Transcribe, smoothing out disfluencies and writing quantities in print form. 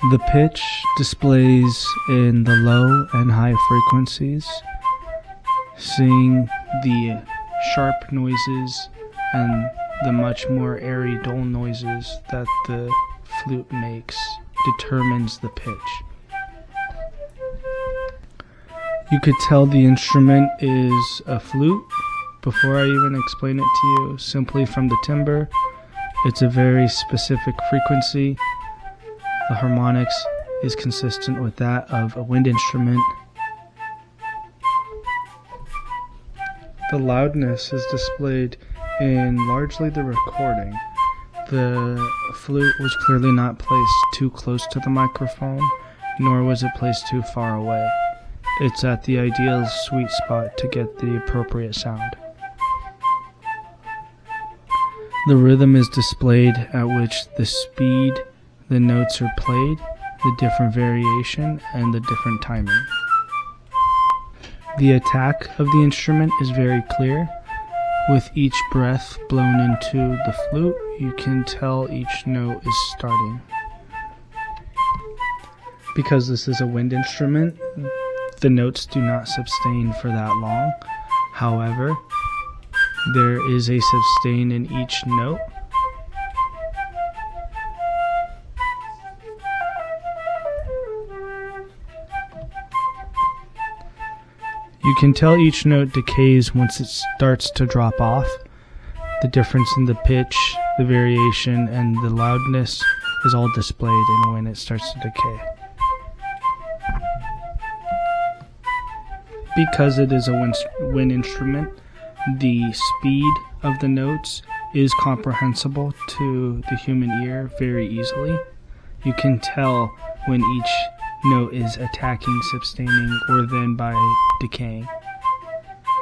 The pitch displays in the low and high frequencies, seeing the sharp noises and the much more airy, dull noises that the flute makes determines the pitch. You could tell the instrument is a flute before I even explain it to you, simply from the timbre. It's a very specific frequency. The harmonics is consistent with that of a wind instrument. The loudness is displayed in largely the recording. The flute was clearly not placed too close to the microphone, nor was it placed too far away. It's at the ideal sweet spot to get the appropriate sound. The rhythm is displayed at which the speed the notes are played, the different variation, and the different timing. The attack of the instrument is very clear. With each breath blown into the flute, you can tell each note is starting. Because this is a wind instrument, the notes do not sustain for that long. However, there is a sustain in each note. You can tell each note decays once it starts to drop off. The difference in the pitch, the variation, and the loudness is all displayed in when it starts to decay. Because it is a wind instrument, the speed of the notes is comprehensible to the human ear very easily. You can tell when each note is attacking, sustaining, or then by decaying.